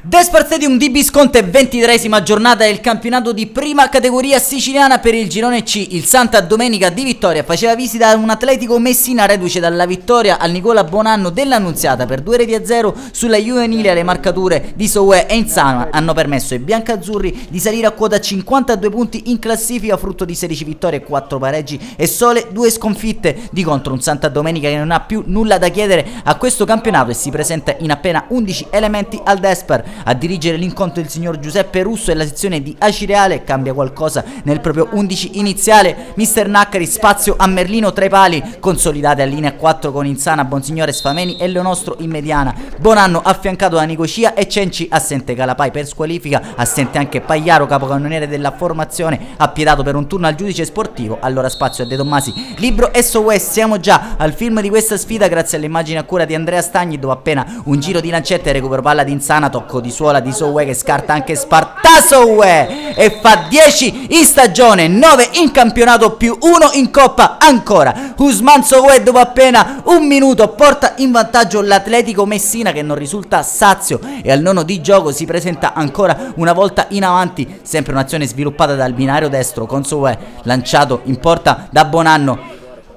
Desport Stadium di Bisconte, 23esima giornata del campionato di prima categoria siciliana per il girone C. Il Santa Domenica di Vittoria faceva visita a un Atletico Messina reduce dalla vittoria al Nicola Bonanno dell'Annunziata per 2-0 sulla juvenile. Le marcature di Soué e Insana hanno permesso ai biancazzurri di salire a quota 52 punti in classifica, frutto di 16 vittorie, 4 pareggi e sole 2 sconfitte. Di contro un Santa Domenica che non ha più nulla da chiedere a questo campionato e si presenta in appena 11 elementi al Despar. A dirigere l'incontro il signor Giuseppe Russo e la sezione di Acireale. Cambia qualcosa nel proprio 11 iniziale mister Naccari, spazio a Merlino tra i pali, consolidate a linea 4 con Insana, Bonsignore, Sfameni e Leonostro in mediana. Bonanno affiancato da Nicocia e Cenci, assente Calapai per squalifica, assente anche Pagliaro, capocannoniere della formazione, appiedato per un turno al giudice sportivo. Allora spazio a De Tommasi, Libro e Soué. Siamo già al film di questa sfida grazie alle immagini a cura di Andrea Stagni, dove appena un giro di lancetta e recupero palla di Insana, tocco di suola di Soué che scarta anche Sparta Soué e fa 10 in stagione, 9 in campionato più 1 in coppa ancora. Usman Soué dopo appena un minuto porta in vantaggio l'Atletico Messina che non risulta sazio e al nono di gioco si presenta ancora una volta in avanti, sempre un'azione sviluppata dal binario destro con Soué lanciato in porta da Bonanno.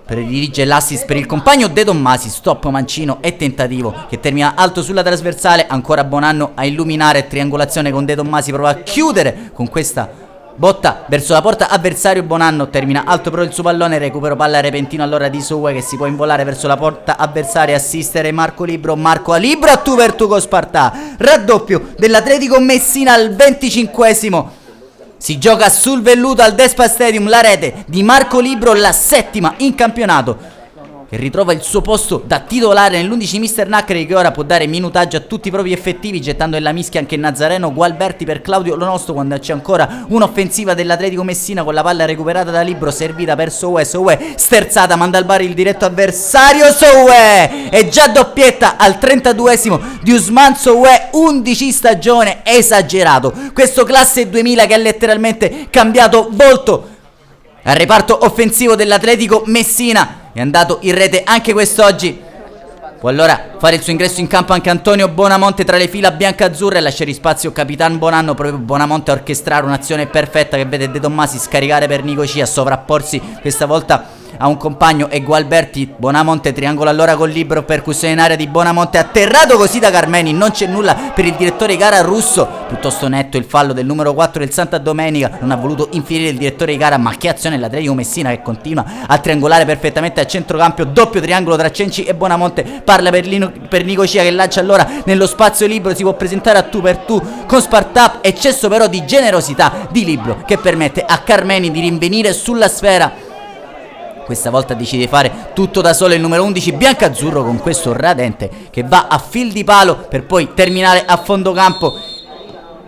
Predilige l'assist per il compagno De Tommasi, stop mancino e tentativo che termina alto sulla trasversale, ancora Bonanno a illuminare, triangolazione con De Tommasi, prova a chiudere con questa botta verso la porta avversario. Bonanno termina alto però il suo pallone, recupero palla repentino allora di Soué che si può involare verso la porta avversaria, assistere Marco Libro, Marco a Libro a tu per tu con Sparta, raddoppio dell'Atletico Messina al 25esimo. Si gioca sul velluto al Despot Stadium, la rete di Marco Libro, la settima in campionato, che ritrova il suo posto da titolare nell'11 mister Naccari, che ora può dare minutaggio a tutti i propri effettivi, gettando nella mischia anche Nazareno, Gualberti per Claudio Leonostro, quando c'è ancora un'offensiva dell'Atletico Messina con la palla recuperata da Libro, servita per Soué, Soué sterzata, manda al bar il diretto avversario, Soué e già doppietta al 32esimo di Usman Soué, 11 stagione, esagerato questo classe 2000 che ha letteralmente cambiato volto al reparto offensivo dell'Atletico Messina. È andato in rete anche quest'oggi. Può allora fare il suo ingresso in campo anche Antonio Bonamonte tra le fila biancazzurre e lasciare spazio Capitan Bonanno, proprio Bonamonte a orchestrare un'azione perfetta che vede De Tommasi scaricare per Nicocia, sovrapporsi questa volta a un compagno e Gualberti. Bonamonte triangola allora col Libro, percussione in area di Bonamonte atterrato così da Carmeni, non c'è nulla per il direttore di gara Russo, piuttosto netto il fallo del numero 4 del Santa Domenica, non ha voluto infierire il direttore di gara, ma che azione l'Atletico Messina che continua a triangolare perfettamente a centrocampo, doppio triangolo tra Cenci e Bonamonte, parla per Nicocia che lancia allora nello spazio libero, si può presentare a tu per tu con Spartap, eccesso però di generosità di Libro che permette a Carmeni di rinvenire sulla sfera. Questa volta decide di fare tutto da solo il numero 11 biancazzurro con questo radente che va a fil di palo per poi terminare a fondo campo.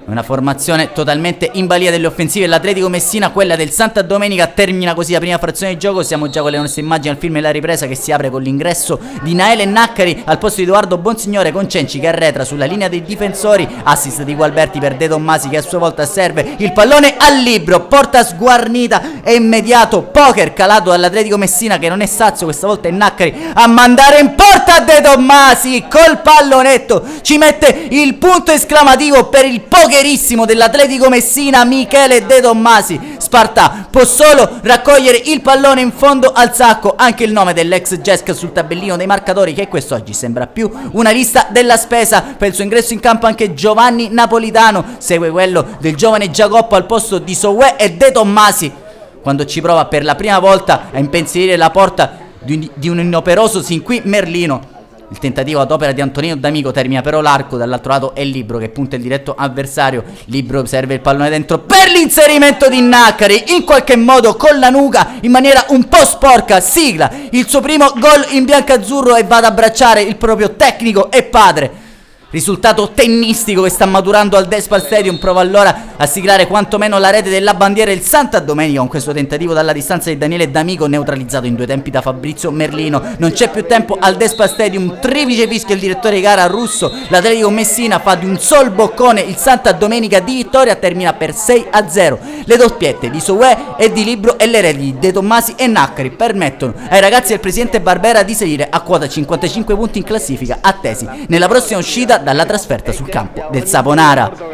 Una formazione totalmente in balia delle offensive dell'Atletico Messina, quella del Santa Domenica termina così la prima frazione di gioco. Siamo già con le nostre immagini al film e la ripresa che si apre con l'ingresso di Naele Naccari al posto di Edoardo Bonsignore, con Cenci che arretra sulla linea dei difensori, assist di Gualberti per De Tommasi che a sua volta serve il pallone al Libro, porta sguarnita e immediato poker calato dall'Atletico Messina che non è sazio, questa volta è Naccari a mandare in porta De Tommasi col pallonetto, ci mette il punto esclamativo per il pokerissimo dell'Atletico Messina Michele De Tommasi. Sparta può solo raccogliere il pallone in fondo al sacco, anche il nome dell'ex Gesc sul tabellino dei marcatori che quest'oggi sembra più una lista della spesa. Per il suo ingresso in campo anche Giovanni Napolitano, segue quello del giovane Giacoppo al posto di Soué e De Tommasi quando ci prova per la prima volta a impensierire la porta di un inoperoso sin qui Merlino. Il tentativo ad opera di Antonino D'Amico termina però l'arco, dall'altro lato è Libro che punta il diretto avversario. Libro serve il pallone dentro per l'inserimento di Naccari, in qualche modo con la nuca, in maniera un po' sporca, sigla il suo primo gol in biancazzurro e va ad abbracciare il proprio tecnico e padre. Risultato tennistico che sta maturando al Despot Stadium, prova allora a siglare quantomeno la rete della bandiera il Santa Domenica con questo tentativo dalla distanza di Daniele D'Amico, neutralizzato in due tempi da Fabrizio Merlino. Non c'è più tempo al Despot Stadium, triplice fischio il direttore di gara Russo, l'Atletico Messina fa di un sol boccone il Santa Domenica di Vittoria, termina per 6-0. Le doppiette di Soué e di Libro e le reti di De Tommasi e Naccari permettono ai ragazzi del presidente Barbera di salire a quota 55 punti in classifica, attesi nella prossima uscita dalla trasferta sul campo del Saponara.